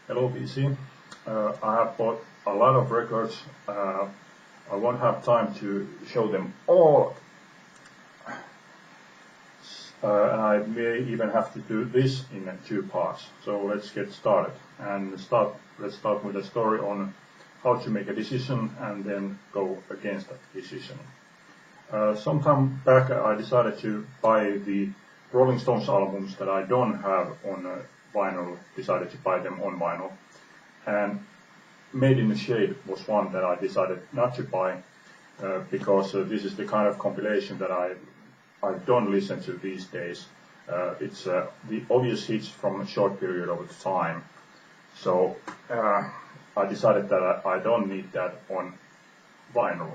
Hello PC. I have bought a lot of records. I won't have time to show them all, and I may even have to do this in two parts. So let's get started. Let's start with a story on how to make a decision and then go against that decision. Some time back I decided to buy the Rolling Stones albums that I don't have on vinyl, decided to buy them on vinyl. And Made in the Shade was one that I decided not to buy because this is the kind of compilation that I don't listen to these days. It's the obvious hits from a short period of time. So I decided that I don't need that on vinyl.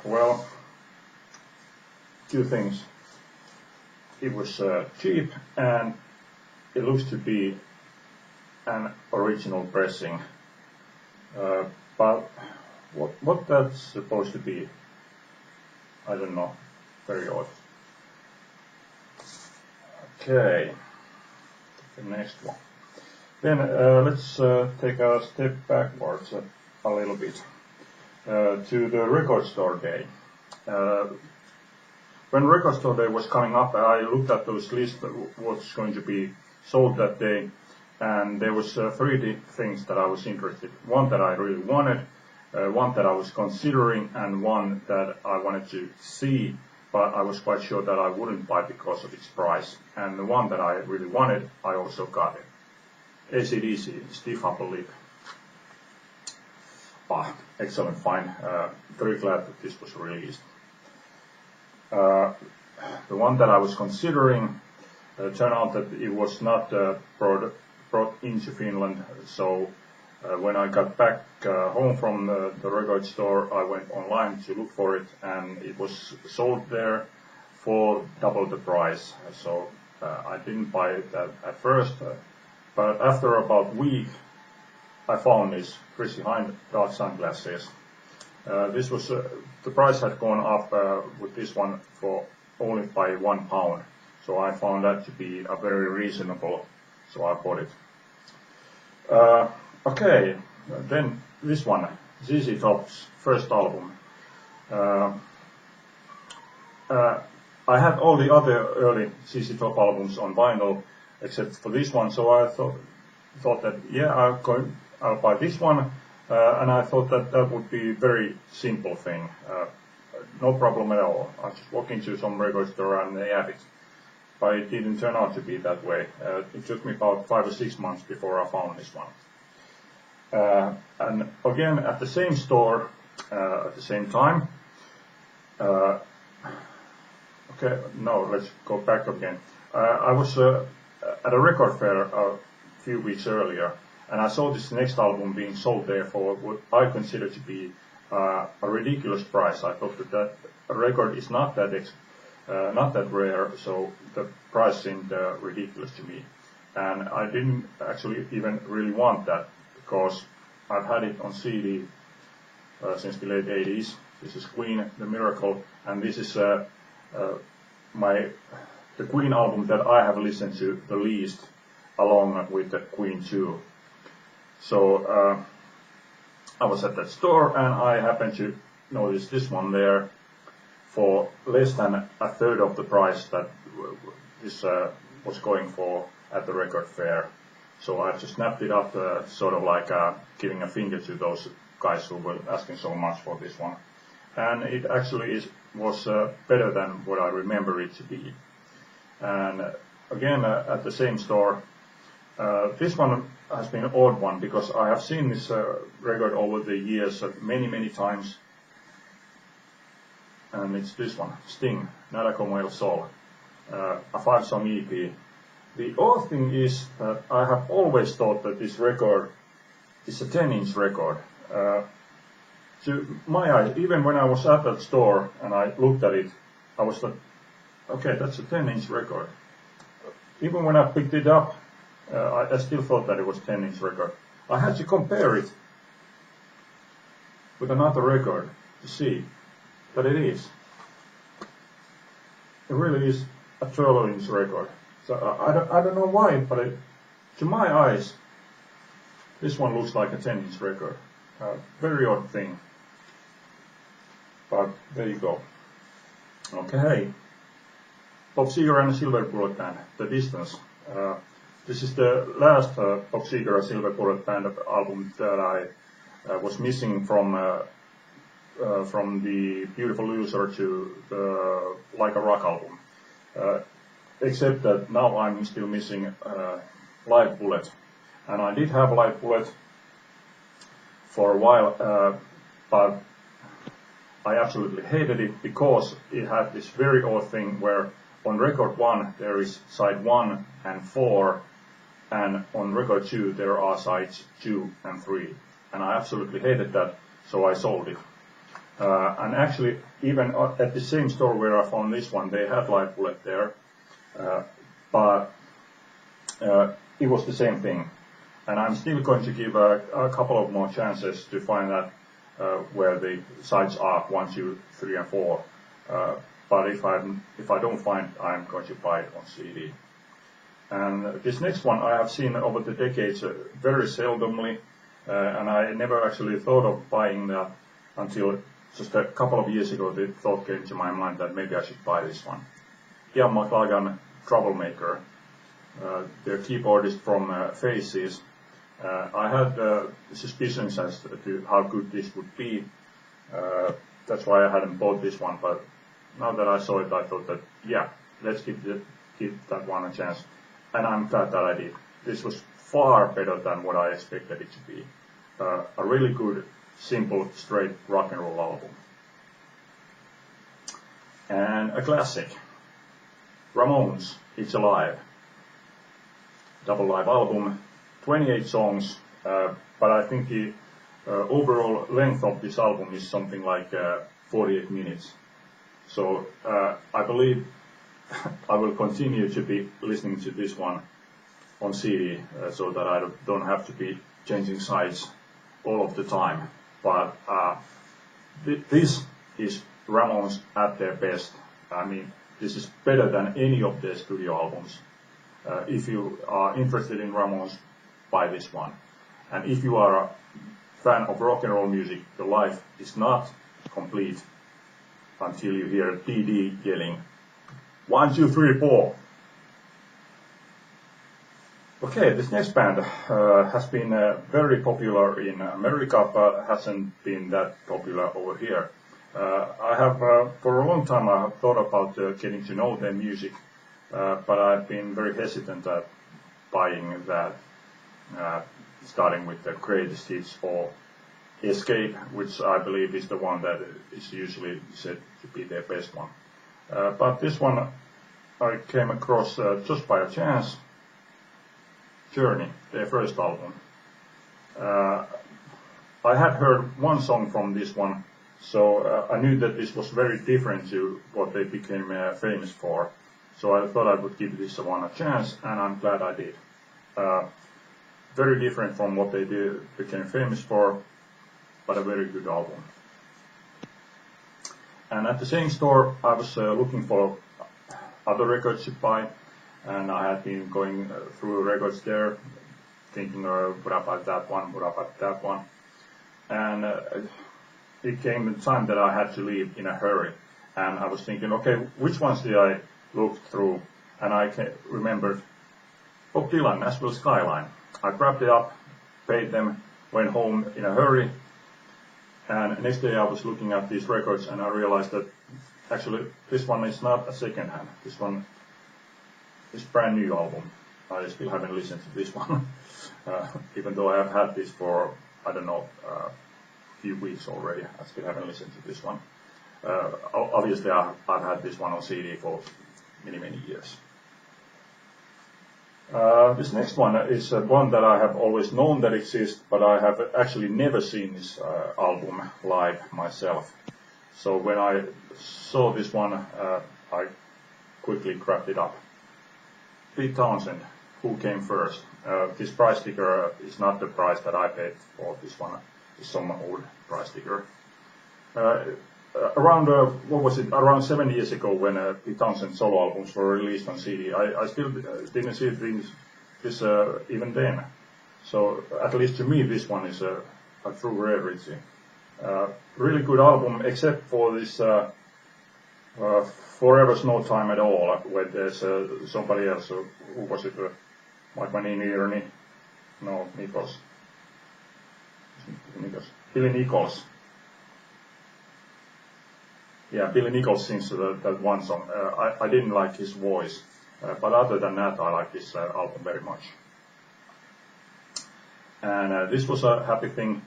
Well, two things. It was cheap and it looks to be an original pressing. But what that's supposed to be, I don't know. Very odd. Okay, the next one. Then let's take a step backwards a little bit to the record store day. When record store day was coming up, I looked at those lists of what's going to be sold that day, and there was three things that I was interested in. One that I really wanted, one that I was considering, and one that I wanted to see, but I was quite sure that I wouldn't buy because of its price. And the one that I really wanted, I also got it. AC/DC, Stiff Upper Lip. Excellent find. Very glad that this was released. The one that I was considering turned out that it was not brought into Finland, so when I got back home from the record store, I went online to look for it, and it was sold there for double the price. So I didn't buy it at first, but after about a week I found this Chrissy Hind dark sunglasses. This was the price had gone up with this one for only by £1, so I found that to be a very reasonable, so I bought it. Okay, then this one, ZZ Top's first album. I had all the other early ZZ Top albums on vinyl except for this one, so I thought that yeah, I'll buy this one. And I thought that that would be a very simple thing, no problem at all. I just walk into some record store and they have it. But it didn't turn out to be that way. It took me about 5 or 6 months before I found this one. And again, at the same store, at the same time. Okay, no, let's go back again. I was at a record fair a few weeks earlier, and I saw this next album being sold there for what I consider to be a ridiculous price. I thought that record is not that rare, so the price seemed ridiculous to me. And I didn't actually even really want that, because I've had it on CD since the late 80s. This is Queen, The Miracle, and this is the Queen album that I have listened to the least, along with the Queen 2. So I was at that store and I happened to notice this one there for less than a third of the price that this was going for at the record fair. So I just snapped it up, sort of like giving a finger to those guys who were asking so much for this one. And it actually was better than what I remember it to be. And again, at the same store, this one has been an odd one because I have seen this record over the years many times, and it's this one, Sting, Nada Como El Sol, a 5-song EP. The odd thing is that I have always thought that this record is a 10-inch record. To my eyes, even when I was at that store and I looked at it, I was like, okay, that's a 10-inch record. Even when I picked it up, I still thought that it was 10-inch record. I had to compare it with another record to see that it is. It really is a 12-inch record. So I don't know why, but it To my eyes, this one looks like a 10-inch record. Very odd thing. But there you go. Okay. Bob Seger and Silver Bullet Band, The Distance. This is the last Bob Seger and Silver Bullet Band album that I was missing from the Beautiful Loser to the Like a Rock album. Except that now I'm still missing Live Bullet. And I did have Live Bullet for a while, but I absolutely hated it because it had this very odd thing where on record 1 there is side 1 and 4, and on record 2 there are sides 2 and 3. And I absolutely hated that, so I sold it. And actually, even at the same store where I found this one, they had Live Bullet there, but it was the same thing. And I'm still going to give a couple of more chances to find that where the sides are 1, 2, 3, and 4. But if I don't find, I'm going to buy it on CD. And this next one I have seen over the decades very seldomly, and I never actually thought of buying that until just a couple of years ago. The thought came to my mind that maybe I should buy this one. Ian McLagan, Troublemaker, their keyboardist from Faces. I had suspicions as to how good this would be. That's why I hadn't bought this one, but now that I saw it, I thought that, yeah, let's give that one a chance. And I'm glad that I did. This was far better than what I expected it to be. A really good, simple, straight rock and roll album. And a classic, Ramones, It's Alive. Double live album, 28 songs, but I think the overall length of this album is something like 48 minutes. So I believe I will continue to be listening to this one on CD so that I don't have to be changing sides all of the time. But this is Ramones at their best. I mean, this is better than any of their studio albums. If you are interested in Ramones, buy this one. And if you are a fan of rock and roll music, the life is not complete until you hear DD yelling 1, 2, 3, 4. Okay, this next band has been very popular in America, but hasn't been that popular over here. I have, for a long time, I have thought about getting to know their music, but I've been very hesitant at buying that, starting with the Greatest Hits or Escape, which I believe is the one that is usually said to be their best one. But this one I came across just by a chance. Journey, their first album. I had heard one song from this one, so I knew that this was very different to what they became famous for. So I thought I would give this one a chance, and I'm glad I did. Very different from what they became famous for, but a very good album. And at the same store, I was looking for other records to buy, and I had been going through records there, thinking, what about that one, what about that one. And it came the time that I had to leave in a hurry, and I was thinking, okay, which ones did I look through? And I remembered Bob Dylan, Nashville Skyline. I grabbed it up, paid them, went home in a hurry, and next day I was looking at these records and I realized that actually this one is not a second hand. This one is brand new album. I still haven't listened to this one, even though I have had this for, I don't know, a few weeks already. I still haven't listened to this one. Obviously I've had this one on CD for many years. This next one is one that I have always known that exists, but I have actually never seen this album live myself. So when I saw this one, I quickly grabbed it up. Pete Townsend, Who Came First. This price sticker is not the price that I paid for this one. It's some old price sticker. Around, what was it, around 7 years ago when Pete Townsend solo albums were released on CD, I still didn't see these this even then. So at least to me, this one is a true rarity. Really good album, except for this Forever's No Time at All, where there's somebody else. Who was it? Mike Manini, Ernie? No, Nichols. Billy Nichols. Yeah, Billy Nichols sings that one song. I didn't like his voice, but other than that, I like this album very much. And this was a happy thing.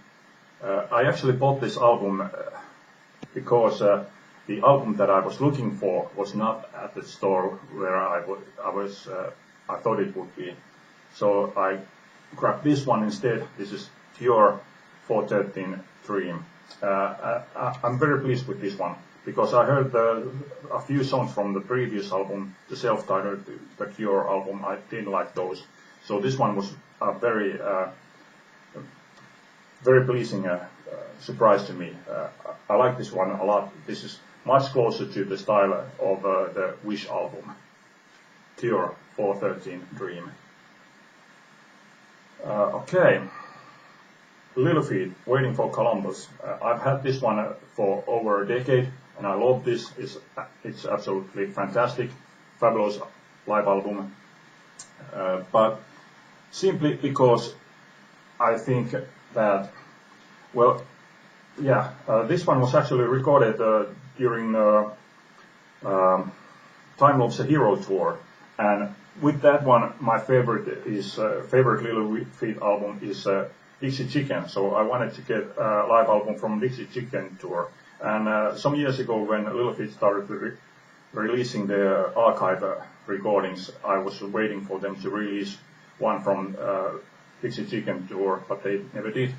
I actually bought this album because the album that I was looking for was not at the store where I thought it would be. So I grabbed this one instead. This is Pure 413 Dream. I'm very pleased with this one because I heard a few songs from the previous album, the self-titled, the Cure album. I didn't like those. So this one was a very pleasing surprise to me. I like this one a lot. This is much closer to the style of the Wish album, Cure 413 Dream. Okay, Little Feat, Waiting for Columbus. I've had this one for over a decade, and I love this. It's absolutely fantastic, fabulous live album. But simply because I think that, well, yeah, this one was actually recorded during Time Loves a Hero tour, and with that one, my favorite Little Feat album is Dixie Chicken. So I wanted to get a live album from Dixie Chicken tour, and some years ago when Little Feat started releasing their archive recordings, I was waiting for them to release one from Dixie Chicken tour, but they never did.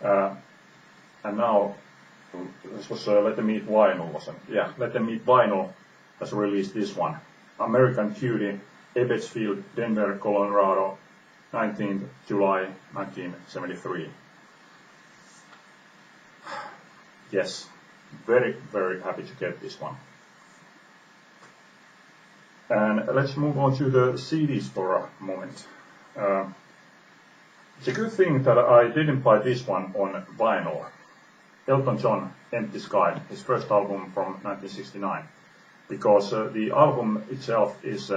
And now, this was Let Them Eat Vinyl, wasn't it? Yeah, Let Them Eat Vinyl has released this one. American Cutie, Ebbetsfield, Denver, Colorado, 19th July 1973. Yes, very, very happy to get this one. And let's move on to the CDs for a moment. It's a good thing that I didn't buy this one on vinyl. Elton John, Empty Sky, his first album from 1969, because the album itself is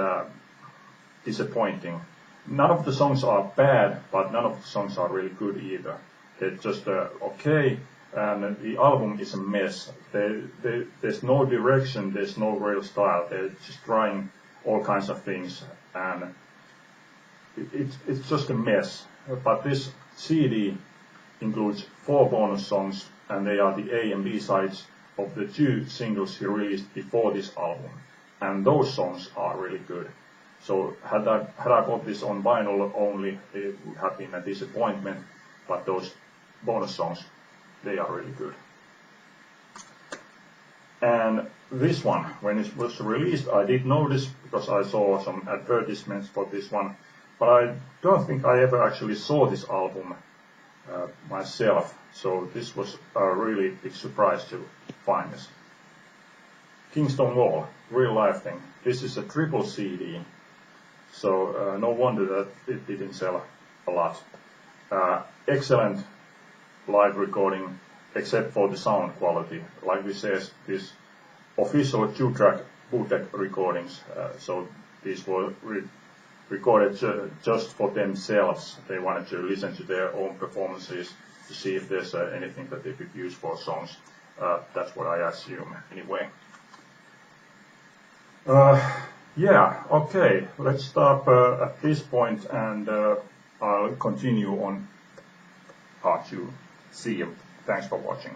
disappointing. None of the songs are bad, but none of the songs are really good either. They're just okay, and the album is a mess. There's no direction, there's no real style. They're just trying all kinds of things, and it's just a mess. But this CD includes 4 bonus songs, and they are the A and B sides of the 2 singles he released before this album, and those songs are really good. So had I bought this on vinyl only, it would have been a disappointment, but those bonus songs, they are really good. And this one, when it was released, I did notice, because I saw some advertisements for this one, but I don't think I ever actually saw this album myself, so this was a really big surprise to find this. Kingston Wall, real life thing. This is a triple CD, so no wonder that it didn't sell a lot. Excellent live recording, except for the sound quality. Like we said, these official 2-track bootleg recordings, so these were recorded just for themselves. They wanted to listen to their own performances to see if there's anything that they could use for songs. That's what I assume, anyway. Yeah, okay, let's stop at this point, and I'll continue on part 2. See you. Thanks for watching.